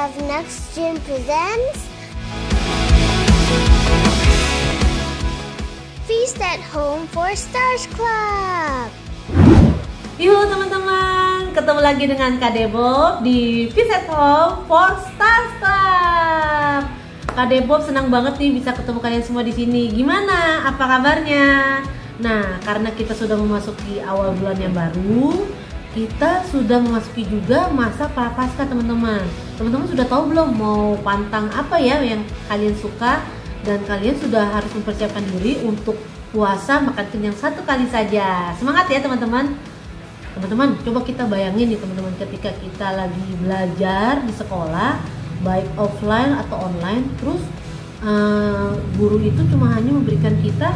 Love Next Gen presents Feast at Home for Stars Club. Yuk teman-teman, ketemu lagi dengan Kak Debob di Feast at Home for Stars Club. Kak Debob senang banget nih bisa ketemu kalian semua di sini. Gimana? Apa kabarnya? Nah, karena kita sudah memasuki awal bulan yang baru, kita sudah memasuki juga masa prapaskah teman-teman. Teman-teman sudah tahu belum mau pantang apa ya yang kalian suka, dan kalian sudah harus mempersiapkan diri untuk puasa makan kenyang satu kali saja. Semangat ya teman-teman. Teman-teman, coba kita bayangin nih teman-teman, ketika kita lagi belajar di sekolah, baik offline atau online, terus guru itu cuma hanya memberikan kita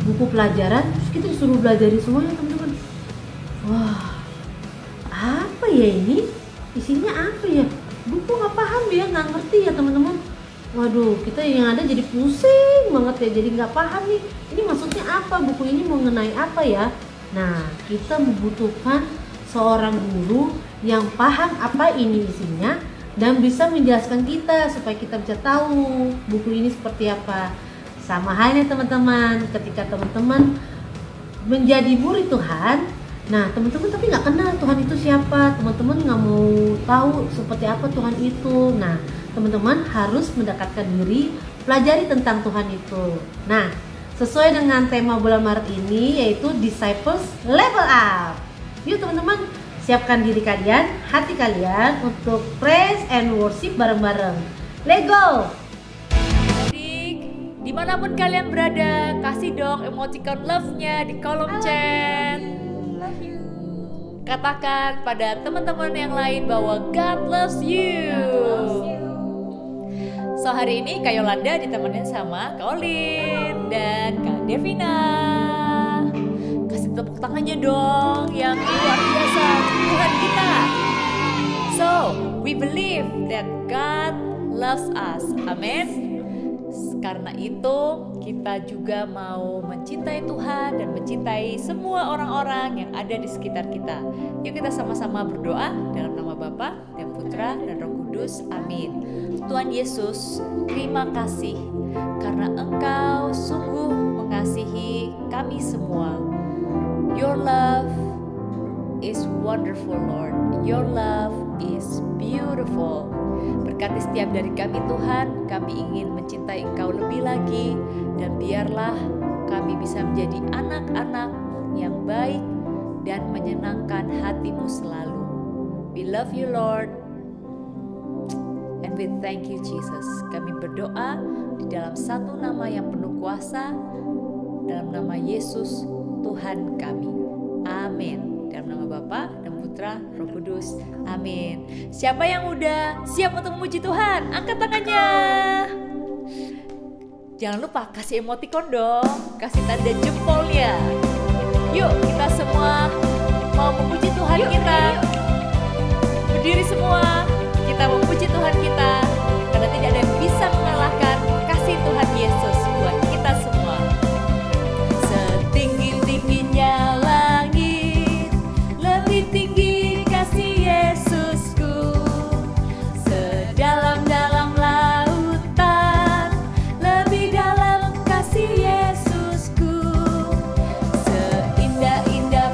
buku pelajaran, terus kita disuruh belajar semuanya teman-teman. Wah, apa ya ini? Isinya apa ya? Buku nggak paham ya, nggak ngerti ya teman-teman. Waduh, kita yang ada jadi pusing banget ya, jadi nggak paham nih. Ini maksudnya apa? Buku ini mengenai apa ya? Nah, kita membutuhkan seorang guru yang paham apa ini isinya dan bisa menjelaskan kita supaya kita bisa tahu buku ini seperti apa. Sama halnya teman-teman, ketika teman-teman menjadi murid Tuhan, nah teman-teman tapi nggak kenal Tuhan itu siapa, teman-teman nggak mau tahu seperti apa Tuhan itu. Nah, teman-teman harus mendekatkan diri, pelajari tentang Tuhan itu. Nah, sesuai dengan tema bulan Maret ini, yaitu Disciples Level Up. Yuk teman-teman, siapkan diri kalian, hati kalian untuk praise and worship bareng-bareng. Let's go! Dimanapun kalian berada, kasih dong emoticon love-nya di kolom chat. Love you. Katakan pada teman-teman yang lain bahwa God loves you. So hari ini Kak Yolanda ditemenin sama Kak Olin dan Kak Devina. Kasih tepuk tangannya dong yang luar biasa Tuhan kita. So we believe that God loves us. Amen. Karena itu kita juga mau mencintai Tuhan dan mencintai semua orang-orang yang ada di sekitar kita. Yuk kita sama-sama berdoa dalam nama Bapa dan Putra dan Roh Kudus. Amin. Tuhan Yesus, terima kasih karena Engkau sungguh mengasihi kami semua. Your love is wonderful, Lord. Your love is beautiful. Berkati setiap dari kami Tuhan, kami ingin mencintai Engkau lebih lagi, dan biarlah kami bisa menjadi anak-anak yang baik dan menyenangkan hati-Mu selalu. We love you Lord, and we thank you Jesus. Kami berdoa di dalam satu nama yang penuh kuasa, dalam nama Yesus Tuhan kami. Amin. Dalam nama Bapa dan Putra, Roh Kudus. Amin. Siapa yang udah siap untuk memuji Tuhan? Angkat tangannya. Jangan lupa kasih emoticon dong, kasih tanda jempolnya. Yuk kita semua mau memuji Tuhan kita. Berdiri semua, kita memuji Tuhan kita, karena tidak ada yang bisa mengalahkan kasih Tuhan Yesus buat kita semua. Setinggi-tingginya langit, lebih tinggi kasih Yesusku. Sedalam-dalam lautan, lebih dalam kasih Yesusku. Seindah-indah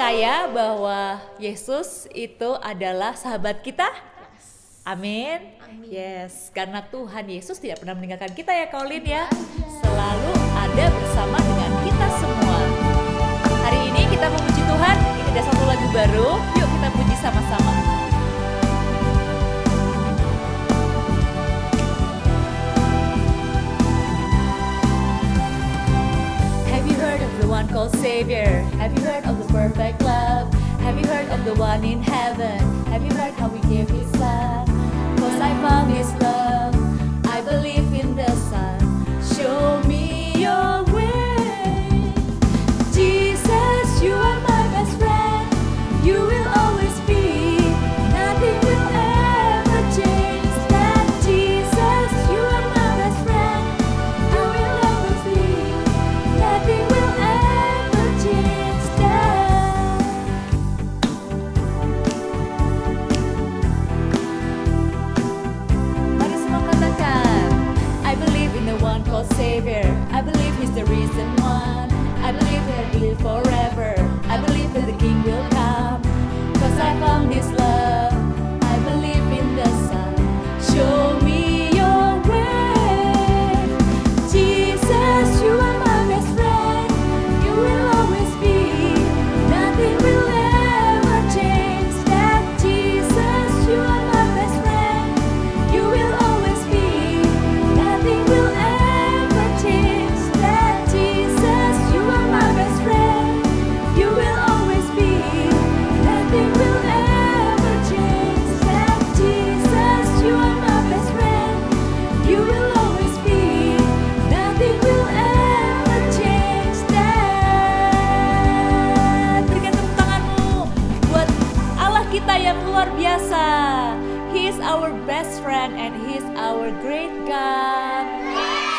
percaya bahwa Yesus itu adalah sahabat kita? Amin. Yes, karena Tuhan Yesus tidak pernah meninggalkan kita ya Kaulin ya. Selalu ada bersama dengan kita semua. Hari ini kita memuji Tuhan, ini ada satu lagu baru. Yuk kita puji sama-sama. Have you heard of the one called Savior? Have you heard of the perfect love? Have you heard of the one in heaven? Have you heard how he gave his son? 'Cause I found his love, I believe in the Son. Show me your way. Jesus, you are my best friend. You will always be. Nothing will ever change that. Jesus, you are my best friend. I will always be. Nothing will ever change that. Mari semua katakan, I believe in the one called Savior. I believe he's the reason one. I believe that he will live forever. I believe that the King will come. 'Cause I found his love. I believe in the Son. Show me your way. Jesus, you are my best friend. You will always be. Nothing will ever change that. Jesus, you are my best friend. You will always be. Nothing will ever change that. Jesus, you are my best friend. You will always be. Nothing will ever change that. Jesus, you are my best friend. You will always be. Nothing will ever change that. Berikan tepuk tanganmu buat Allah kita yang luar biasa. He is our best friend and He is our great God.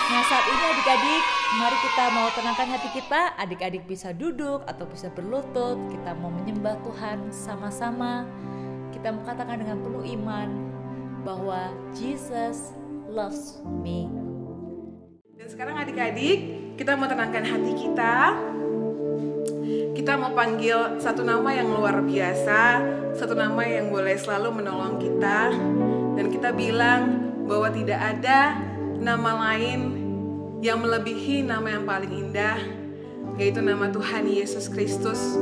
Nah saat ini adik-adik, mari kita mau tenangkan hati kita. Adik-adik bisa duduk atau bisa berlutut. Kita mau menyembah Tuhan sama-sama. Kita mau katakan dengan penuh iman bahwa Jesus loves me. Dan sekarang adik-adik, kita mau tenangkan hati kita. Kita mau panggil satu nama yang luar biasa, satu nama yang boleh selalu menolong kita. Dan kita bilang bahwa tidak ada nama lain yang melebihi nama yang paling indah, yaitu nama Tuhan Yesus Kristus,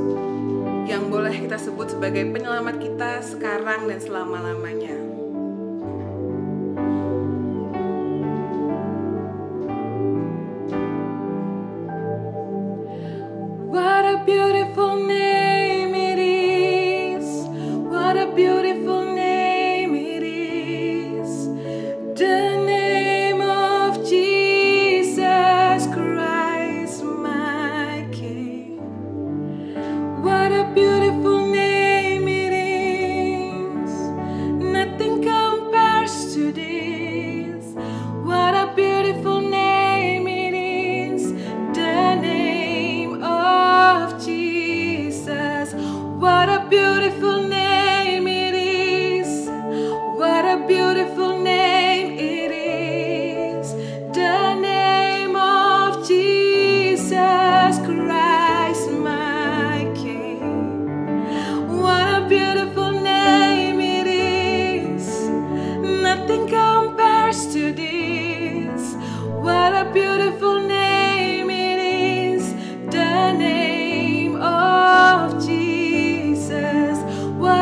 yang boleh kita sebut sebagai penyelamat kita sekarang dan selama-lamanya. What a beautiful name it is. What a beautiful name it is. The name of Jesus Christ, my King. What a beautiful name it is. Nothing compares to this. What a beautiful name it is. The name of Jesus. What a beautiful name it is. What a beautiful name it is. The name of Jesus Christ, my King. What a beautiful name it is. Nothing compares to this. What a beautiful name it is. The name of Jesus. What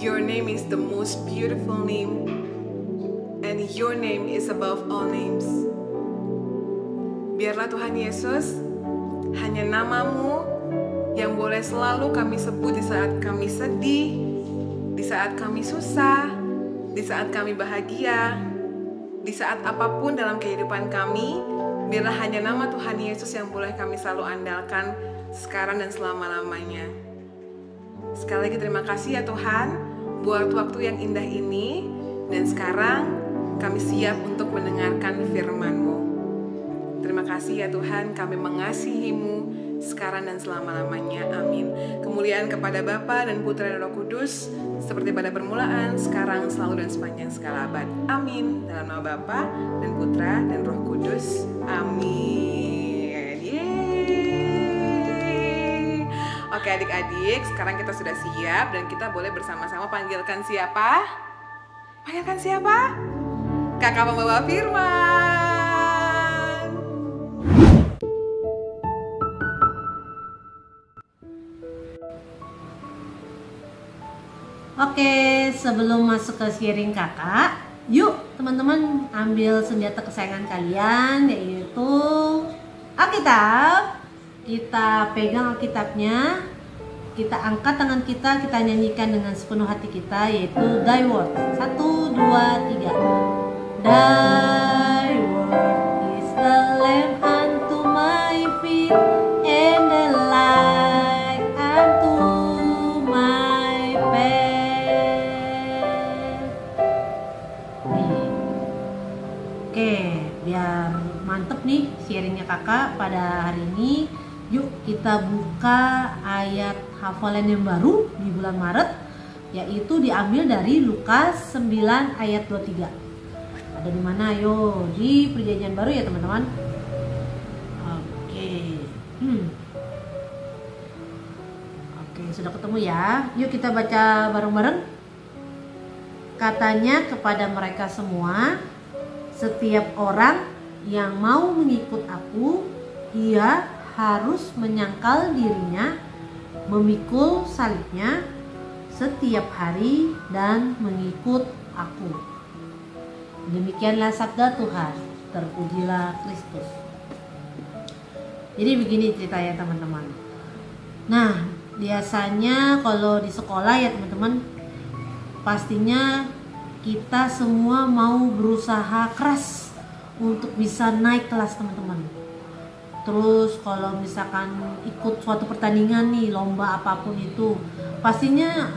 Your name is the most beautiful name, and your name is above all names. Biarlah Tuhan Yesus, hanya namamu yang boleh selalu kami sebut di saat kami sedih, di saat kami susah, di saat kami bahagia, di saat apapun dalam kehidupan kami. Biarlah hanya nama Tuhan Yesus yang boleh kami selalu andalkan sekarang dan selama-lamanya. Sekali lagi terima kasih ya Tuhan buat waktu yang indah ini, dan sekarang kami siap untuk mendengarkan firman-Mu. Terima kasih ya Tuhan, kami mengasihi-Mu sekarang dan selama-lamanya. Amin. Kemuliaan kepada Bapa dan Putra dan Roh Kudus, seperti pada permulaan, sekarang, selalu, dan sepanjang segala abad. Amin. Dalam nama Bapa dan Putra dan Roh Kudus. Amin. Yeay. Oke adik-adik, sekarang kita sudah siap dan kita boleh bersama-sama panggilkan siapa? Panggilkan siapa? Kakak pembawa firman. Oke, sebelum masuk ke sharing kakak, yuk teman-teman ambil senjata kesayangan kalian, yaitu Alkitab. Kita pegang Alkitabnya, kita angkat tangan kita nyanyikan dengan sepenuh hati kita, yaitu Thy Word. 1, 2, 3. Thy Word is a lamp unto my feet and a light unto my path. Oke, biar mantep nih sharingnya kakak pada hari ini. Yuk kita buka ayat hafalan yang baru di bulan Maret, yaitu diambil dari Lukas 9 ayat 23. Ada di mana? Ayo, di Perjanjian Baru ya teman-teman. Oke. Oke, sudah ketemu ya. Yuk kita baca bareng-bareng. Katanya kepada mereka semua, setiap orang yang mau mengikut aku, ia harus menyangkal dirinya, memikul salibnya setiap hari dan mengikut aku. Demikianlah sabda Tuhan. Terpujilah Kristus. Jadi begini ceritanya teman-teman. Nah, biasanya kalau di sekolah ya teman-teman, pastinya kita semua mau berusaha keras untuk bisa naik kelas teman-teman. Terus kalau misalkan ikut suatu pertandingan nih, lomba apapun itu, pastinya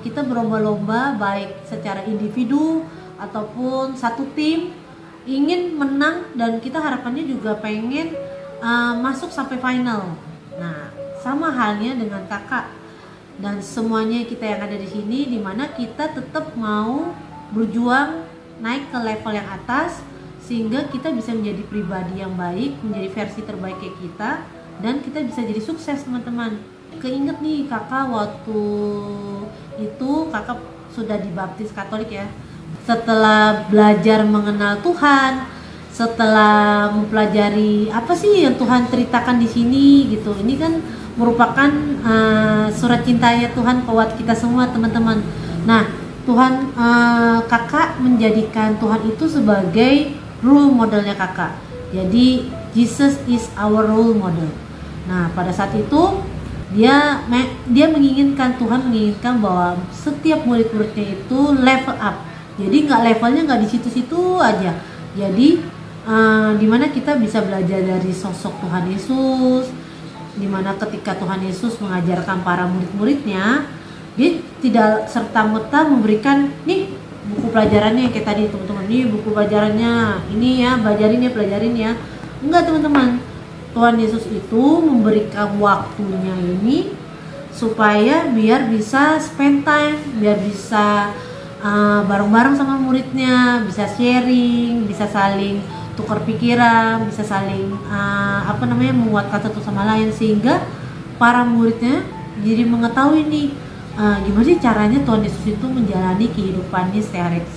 kita berlomba-lomba baik secara individu ataupun satu tim ingin menang, dan kita harapannya juga pengen masuk sampai final. Nah, sama halnya dengan kakak dan semuanya kita yang ada di sini, dimana kita tetap mau berjuang naik ke level yang atas, sehingga kita bisa menjadi pribadi yang baik, menjadi versi terbaik kayak kita, dan kita bisa jadi sukses teman-teman. Keinget nih kakak waktu itu kakak sudah dibaptis Katolik ya. Setelah belajar mengenal Tuhan, setelah mempelajari apa sih yang Tuhan ceritakan di sini gitu. Ini kan merupakan surat cintanya Tuhan buat kita semua teman-teman. Nah, Tuhan kakak menjadikan Tuhan itu sebagai role modelnya kakak. Jadi Jesus is our role model. Nah, pada saat itu dia menginginkan, Tuhan menginginkan bahwa setiap murid-muridnya itu level up. Jadi levelnya nggak di situ-situ aja. Jadi dimana kita bisa belajar dari sosok Tuhan Yesus, dimana ketika Tuhan Yesus mengajarkan para murid-muridnya, dia tidak serta-merta memberikan nih buku pelajarannya kayak tadi teman-teman, nih buku pelajarannya ini ya, pelajarin ya. Enggak teman-teman, Tuhan Yesus itu memberikan waktunya ini supaya biar bisa spend time, biar bisa bareng-bareng sama muridnya, bisa sharing, bisa saling tukar pikiran, bisa saling menguatkan satu sama lain, sehingga para muridnya jadi mengetahui nih gimana sih caranya Tuhan Yesus itu menjalani kehidupannya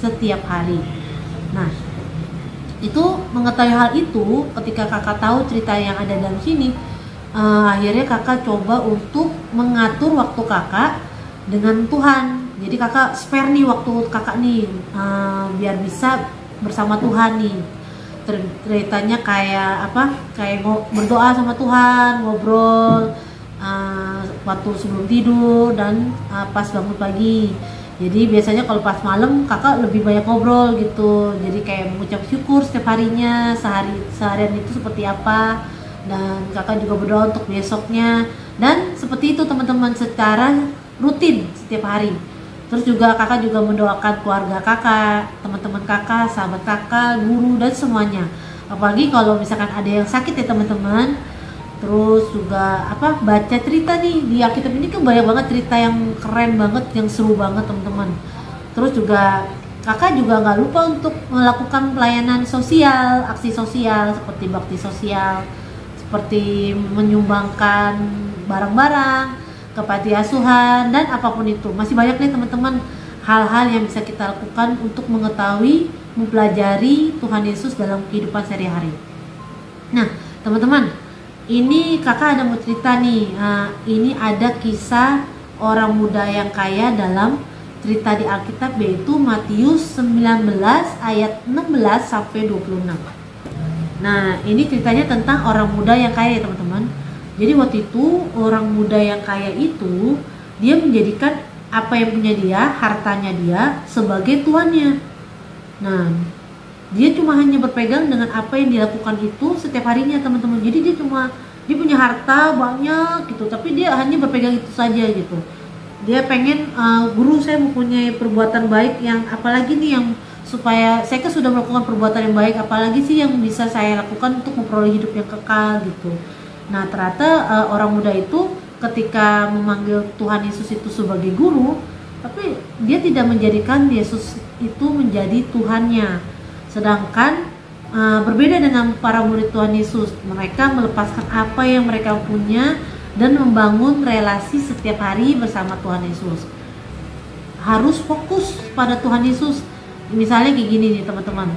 setiap hari. Nah, itu mengetahui hal itu, ketika kakak tahu cerita yang ada dalam sini, akhirnya kakak coba untuk mengatur waktu kakak dengan Tuhan. Jadi kakak spare nih waktu kakak nih biar bisa bersama Tuhan nih. Ceritanya kayak apa? Kayak berdoa sama Tuhan, ngobrol waktu sebelum tidur dan pas bangun pagi. Jadi biasanya kalau pas malam kakak lebih banyak ngobrol gitu. Jadi kayak mengucap syukur setiap harinya, seharian itu seperti apa. Dan kakak juga berdoa untuk besoknya. Dan seperti itu teman-teman, secara rutin setiap hari. Terus juga kakak juga mendoakan keluarga kakak, teman-teman kakak, sahabat kakak, guru dan semuanya. Apalagi kalau misalkan ada yang sakit ya teman-teman. Terus juga baca cerita nih di Alkitab ini kan banyak banget cerita yang keren banget, yang seru banget teman-teman. Terus juga kakak juga nggak lupa untuk melakukan pelayanan sosial, aksi sosial seperti bakti sosial, seperti menyumbangkan barang-barang ke panti asuhan dan apapun itu. Masih banyak nih teman-teman hal-hal yang bisa kita lakukan untuk mengetahui, mempelajari Tuhan Yesus dalam kehidupan sehari-hari. Nah teman-teman, ini kakak ada mau cerita nih. Ini ada kisah orang muda yang kaya dalam cerita di Alkitab, yaitu Matius 19 ayat 16 sampai 26. Nah ini ceritanya tentang orang muda yang kaya ya teman-teman. Jadi waktu itu orang muda yang kaya itu dia menjadikan apa yang punya dia, hartanya dia sebagai tuannya. Nah, dia cuma hanya berpegang dengan apa yang dilakukan itu setiap harinya teman-teman. Jadi dia punya harta banyak gitu, tapi dia hanya berpegang itu saja gitu. Dia pengen guru, saya mempunyai perbuatan baik yang apalagi nih yang supaya saya kan sudah melakukan perbuatan yang baik, apalagi sih yang bisa saya lakukan untuk memperoleh hidup yang kekal gitu. Nah ternyata orang muda itu ketika memanggil Tuhan Yesus itu sebagai guru, tapi dia tidak menjadikan Yesus itu menjadi Tuhannya. Sedangkan berbeda dengan para murid Tuhan Yesus, mereka melepaskan apa yang mereka punya dan membangun relasi setiap hari bersama Tuhan Yesus. Harus fokus pada Tuhan Yesus. Misalnya kayak gini nih teman-teman,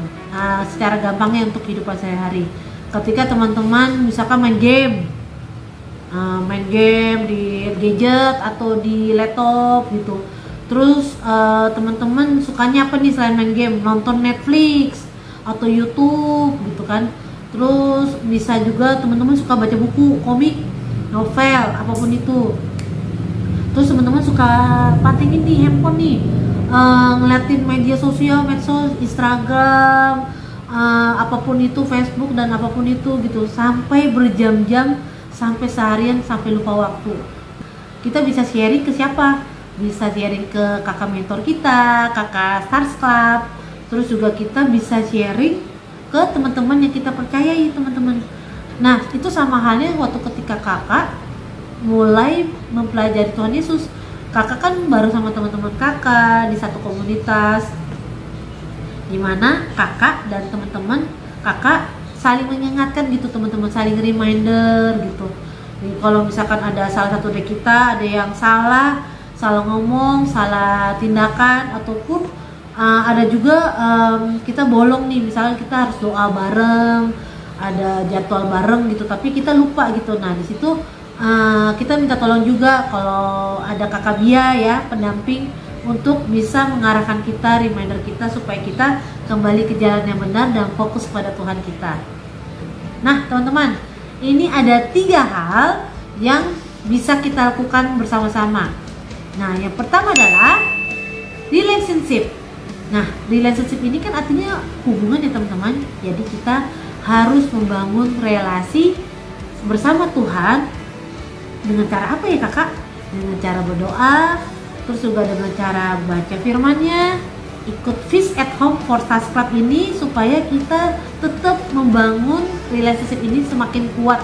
secara gampangnya untuk kehidupan sehari-hari. Ketika teman-teman misalkan main game di gadget atau di laptop gitu, terus teman-teman sukanya apa nih selain main game? Nonton Netflix atau YouTube gitu kan. Terus bisa juga teman-teman suka baca buku, komik, novel, apapun itu. Terus teman-teman suka pantengin nih handphone nih, ngeliatin media sosial, medsos, Instagram, apapun itu, Facebook dan apapun itu gitu, sampai berjam-jam, sampai seharian, sampai lupa waktu. Kita bisa sharing ke siapa? Bisa sharing ke kakak mentor kita, kakak Stars Club. Terus juga kita bisa sharing ke teman-teman yang kita percayai teman-teman. Nah itu sama halnya waktu ketika kakak mulai mempelajari Tuhan Yesus. Kakak kan baru sama teman-teman kakak di satu komunitas, dimana kakak dan teman-teman kakak saling mengingatkan gitu teman-teman, saling reminder gitu. Jadi, kalau misalkan ada salah satu dari kita ada yang salah ngomong, salah tindakan, ataupun ada juga kita bolong nih, misalnya kita harus doa bareng, ada jadwal bareng gitu, tapi kita lupa gitu. Nah di situ kita minta tolong juga kalau ada kakak Bia ya, pendamping, untuk bisa mengarahkan kita, reminder kita supaya kita kembali ke jalan yang benar dan fokus pada Tuhan kita. Nah teman-teman, ini ada 3 hal yang bisa kita lakukan bersama-sama. Nah yang pertama adalah relationship. Nah relationship ini kan artinya hubungan ya teman-teman. Jadi kita harus membangun relasi bersama Tuhan dengan cara apa ya kakak? Dengan cara berdoa, terus juga dengan cara baca firman-Nya, ikut Feast at Home for Stars Club ini supaya kita tetap membangun relationship ini semakin kuat.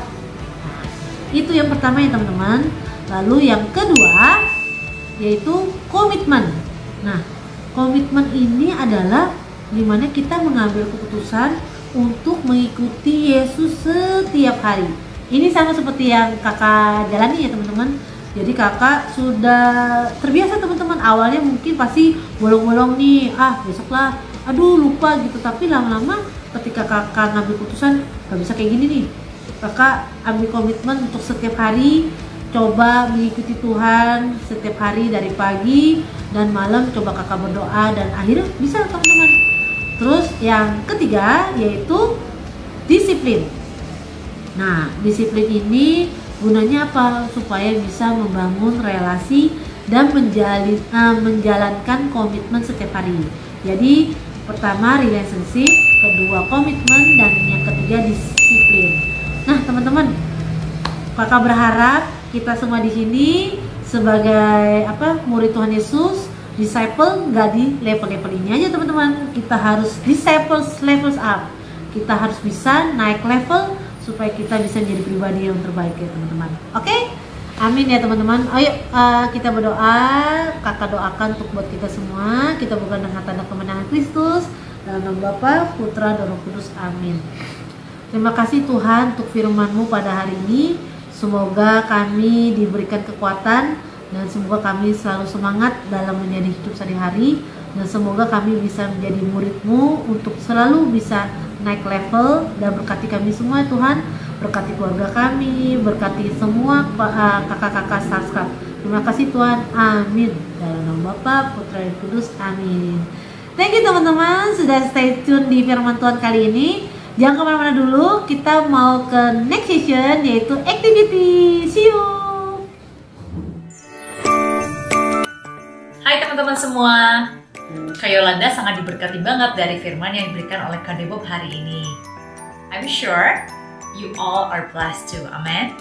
Nah, itu yang pertama ya teman-teman. Lalu yang kedua yaitu komitmen. Nah, komitmen ini adalah dimana kita mengambil keputusan untuk mengikuti Yesus setiap hari. Ini sama seperti yang kakak jalani ya teman-teman. Jadi kakak sudah terbiasa teman-teman. Awalnya mungkin pasti bolong-bolong nih, besok lah, aduh lupa gitu. Tapi lama-lama ketika kakak ngambil keputusan, gak bisa kayak gini nih. Kakak ambil komitmen untuk setiap hari coba mengikuti Tuhan setiap hari dari pagi dan malam, coba kakak berdoa dan akhirnya bisa teman-teman. Terus yang ketiga yaitu disiplin. Nah, disiplin ini gunanya apa? Supaya bisa membangun relasi dan menjalankan komitmen setiap hari. Jadi pertama relationship, kedua komitmen, dan yang ketiga disiplin. Nah teman-teman, kakak berharap kita semua di sini sebagai murid Tuhan Yesus, disciple nggak di level-level ini aja teman-teman. Kita harus levels up. Kita harus bisa naik level supaya kita bisa menjadi pribadi yang terbaik ya teman-teman. Oke? Amin ya teman-teman. Ayo kita berdoa. Kakak doakan untuk buat kita semua. Kita bukan dengan tanda kemenangan Kristus. Dalam nama Bapa, Putra, dan Roh Kudus. Amin. Terima kasih Tuhan untuk firman-Mu pada hari ini. Semoga kami diberikan kekuatan dan semoga kami selalu semangat dalam menjadi hidup sehari-hari. Dan semoga kami bisa menjadi murid-Mu untuk selalu bisa naik level. Dan berkati kami semua Tuhan. Berkati keluarga kami, berkati semua kakak-kakak Starstruck. Terima kasih Tuhan, amin. Dalam nama Bapa, Putra, dan Kudus, amin. Thank you teman-teman, sudah stay tune di firman Tuhan kali ini. Jangan kemana-mana dulu, kita mau ke next session yaitu activity. See you. Hai teman-teman semua, Kak Yolanda sangat diberkati banget dari firman yang diberikan oleh Kak Debob hari ini. I'm sure you all are blessed too, amen.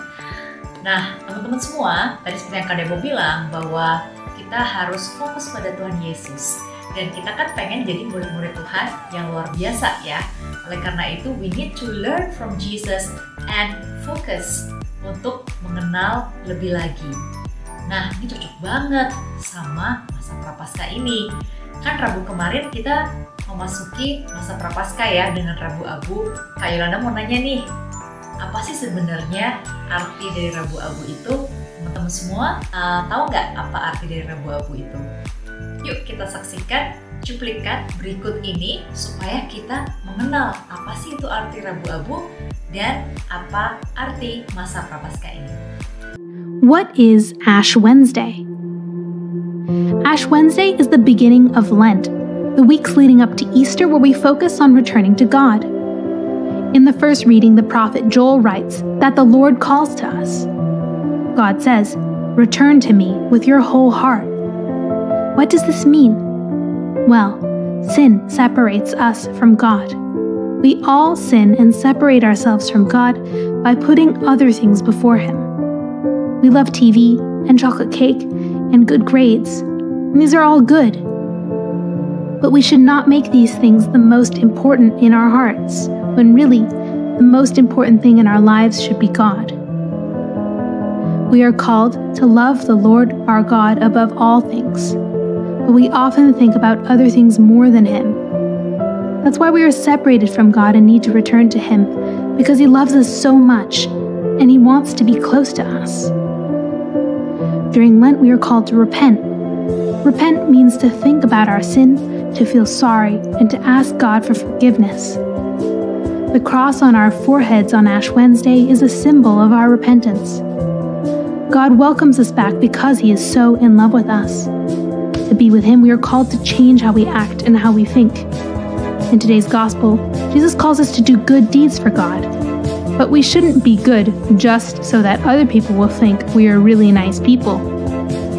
Nah, teman-teman semua, tadi seperti yang Kak Debo bilang bahwa kita harus fokus pada Tuhan Yesus. Dan kita kan pengen jadi murid-murid Tuhan yang luar biasa ya. Oleh karena itu, we need to learn from Jesus and focus untuk mengenal lebih lagi. Nah, ini cocok banget sama masa Prapaskah ini. Kan Rabu kemarin kita memasuki masa Prapaskah ya dengan Rabu Abu. Kak Yolanda mau nanya nih, apa sih sebenarnya arti dari Rabu Abu itu? Teman-teman semua tahu nggak apa arti dari Rabu Abu itu? Yuk kita saksikan cuplikan berikut ini supaya kita mengenal apa sih itu arti Rabu Abu dan apa arti masa Prapaskah ini. What is Ash Wednesday? Ash Wednesday is the beginning of Lent, the weeks leading up to Easter where we focus on returning to God. In the first reading, the prophet Joel writes that the Lord calls to us. God says, "Return to me with your whole heart." What does this mean? Well, sin separates us from God. We all sin and separate ourselves from God by putting other things before Him. We love TV and chocolate cake and good grades, and these are all good. But we should not make these things the most important in our hearts, when really, the most important thing in our lives should be God. We are called to love the Lord our God above all things, but we often think about other things more than Him. That's why we are separated from God and need to return to Him, because He loves us so much, and He wants to be close to us. During Lent, we are called to repent. Repent means to think about our sin, to feel sorry, and to ask God for forgiveness. The cross on our foreheads on Ash Wednesday is a symbol of our repentance. God welcomes us back because He is so in love with us. To be with Him, we are called to change how we act and how we think. In today's gospel, Jesus calls us to do good deeds for God. But we shouldn't be good just so that other people will think we are really nice people.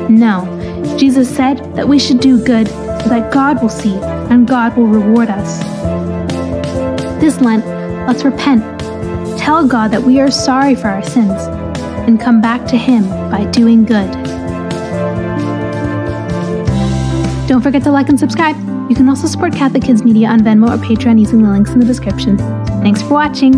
No, Jesus said that we should do good so that God will see and God will reward us. This Lent, let's repent, tell God that we are sorry for our sins, and come back to Him by doing good. Don't forget to like and subscribe. You can also support Catholic Kids Media on Venmo or Patreon using the links in the description. Thanks for watching.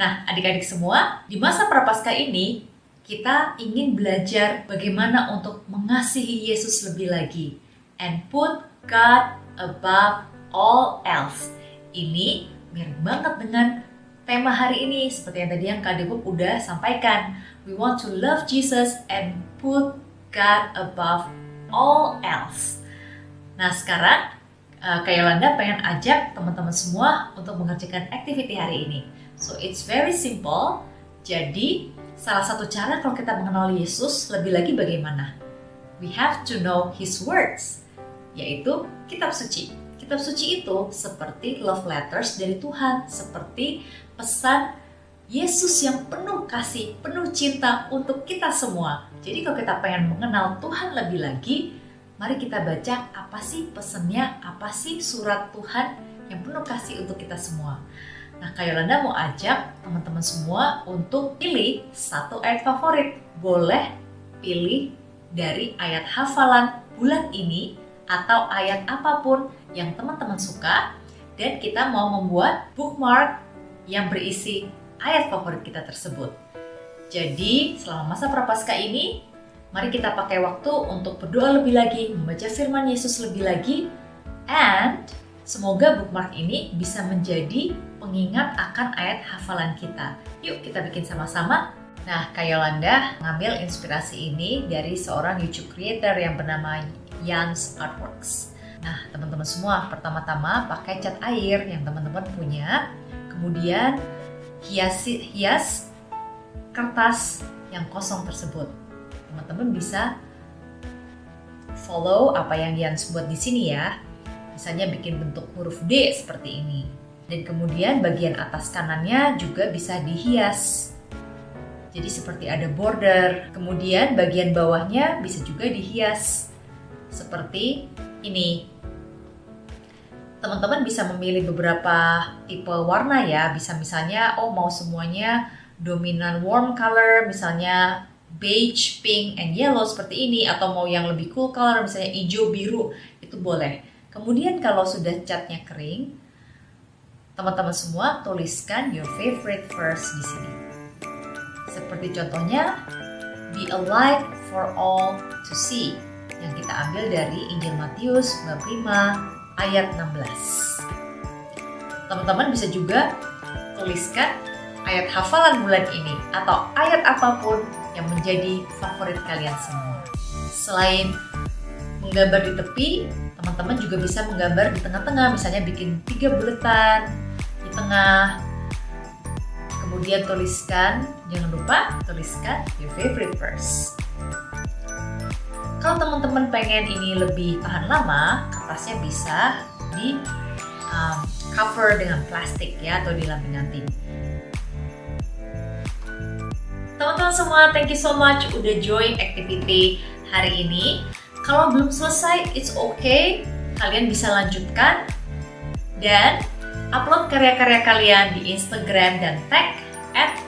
Nah, adik-adik semua, di masa Prapaskah ini kita ingin belajar bagaimana untuk mengasihi Yesus lebih lagi and put God above all else. Ini mirip banget dengan tema hari ini seperti yang tadi yang Kak Debo udah sampaikan. We want to love Jesus and put God above all else. Nah sekarang Kak Yolanda pengen ajak teman-teman semua untuk mengerjakan activity hari ini. So it's very simple. Jadi salah satu cara kalau kita mengenal Yesus lebih lagi bagaimana? We have to know His words, yaitu kitab suci. Kitab suci itu seperti love letters dari Tuhan, seperti pesan Yesus yang penuh kasih, penuh cinta untuk kita semua. Jadi kalau kita pengen mengenal Tuhan lebih lagi, mari kita baca apa sih pesannya, apa sih surat Tuhan yang penuh kasih untuk kita semua. Nah, Kak Yolanda mau ajak teman-teman semua untuk pilih satu ayat favorit. Boleh pilih dari ayat hafalan bulan ini atau ayat apapun yang teman-teman suka, dan kita mau membuat bookmark yang berisi ayat favorit kita tersebut. Jadi selama masa Prapaskah ini, mari kita pakai waktu untuk berdoa lebih lagi, membaca firman Yesus lebih lagi, and semoga bookmark ini bisa menjadi pengingat akan ayat hafalan kita. Yuk kita bikin sama-sama. Nah, Kak Yolanda ngambil inspirasi ini dari seorang YouTube creator yang bernama Jan's Artworks. Nah, teman-teman semua, pertama-tama pakai cat air yang teman-teman punya, kemudian hias kertas yang kosong tersebut. Teman-teman bisa follow apa yang Jans buat di sini ya. Misalnya bikin bentuk huruf D seperti ini. Dan kemudian bagian atas kanannya juga bisa dihias. Jadi seperti ada border. Kemudian bagian bawahnya bisa juga dihias seperti ini. Teman-teman bisa memilih beberapa tipe warna ya. Bisa misalnya, mau semuanya dominan warm color, misalnya beige, pink, and yellow seperti ini. Atau mau yang lebih cool color, misalnya hijau, biru, itu boleh. Kemudian kalau sudah catnya kering, teman-teman semua tuliskan your favorite verse di sini. Seperti contohnya, be a light for all to see, yang kita ambil dari Injil Matius bab 5 ayat 16. Teman-teman bisa juga tuliskan ayat hafalan bulan ini atau ayat apapun yang menjadi favorit kalian semua. Selain menggambar di tepi, teman-teman juga bisa menggambar di tengah-tengah, misalnya bikin 3 buletan di tengah. Kemudian tuliskan, jangan lupa tuliskan your favorite verse. Kalau teman-teman pengen ini lebih tahan lama, kertasnya bisa di cover dengan plastik ya, atau dilaminating. Teman-teman semua, thank you so much udah join activity hari ini. Kalau belum selesai, it's okay. Kalian bisa lanjutkan dan upload karya-karya kalian di Instagram dan tag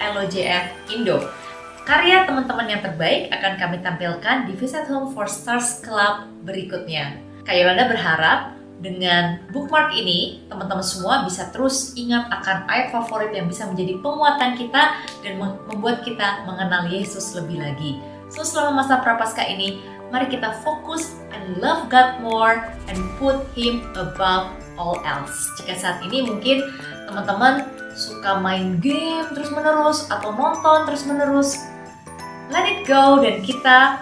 @LOJF-Indo. Karya teman-teman yang terbaik akan kami tampilkan di Visit Home for Stars Club berikutnya. Kak Yolanda berharap dengan bookmark ini, teman-teman semua bisa terus ingat akan ayat favorit yang bisa menjadi penguatan kita dan membuat kita mengenal Yesus lebih lagi. So, selama masa Prapaskah ini, mari kita fokus and love God more and put Him above all else. Jika saat ini mungkin teman-teman suka main game terus-menerus atau nonton terus-menerus, let it go, dan kita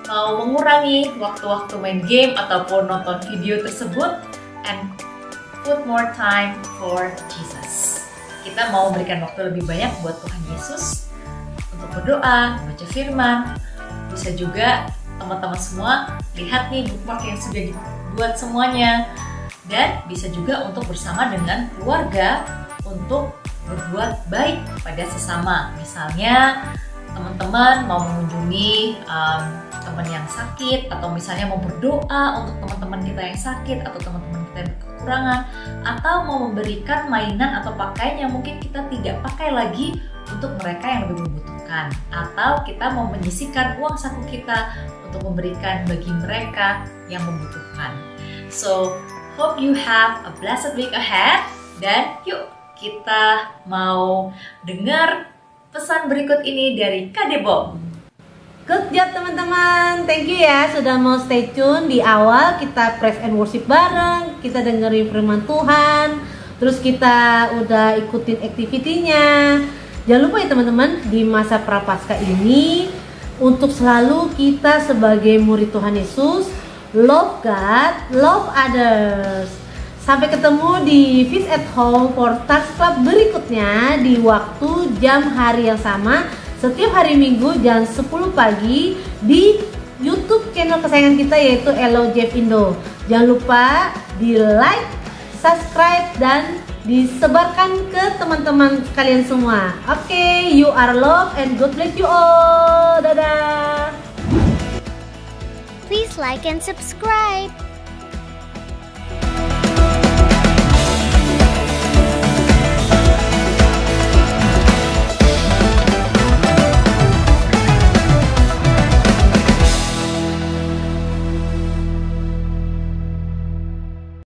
mau mengurangi waktu-waktu main game ataupun nonton video tersebut and put more time for Jesus. Kita mau memberikan waktu lebih banyak buat Tuhan Yesus untuk berdoa, baca firman. Bisa juga teman-teman semua lihat nih bookmark yang sudah dibuat semuanya, dan bisa juga untuk bersama dengan keluarga untuk berbuat baik pada sesama. Misalnya teman-teman mau mengunjungi teman yang sakit, atau misalnya mau berdoa untuk teman-teman kita yang sakit atau teman-teman kita yang kekurangan, atau mau memberikan mainan atau pakaian yang mungkin kita tidak pakai lagi untuk mereka yang lebih membutuhkan, atau kita mau menyisihkan uang saku kita untuk memberikan bagi mereka yang membutuhkan. So, hope you have a blessed week ahead, dan yuk kita mau dengar pesan berikut ini dari Kak Debo. Good job teman-teman, thank you ya sudah mau stay tune. Di awal kita praise and worship bareng, kita dengerin firman Tuhan, terus kita udah ikutin activity-nya. Jangan lupa ya teman-teman, di masa Prapaskah ini untuk selalu kita sebagai murid Tuhan Yesus love God, love others. Sampai ketemu di Fish at Home for Stars Club berikutnya di waktu jam hari yang sama setiap hari Minggu jam 10 pagi di YouTube channel kesayangan kita yaitu Elo Jeff Indo. Jangan lupa di like, subscribe, dan disebarkan ke teman-teman kalian semua. Oke, you are loved and God bless you all. Dadah. Please like and subscribe.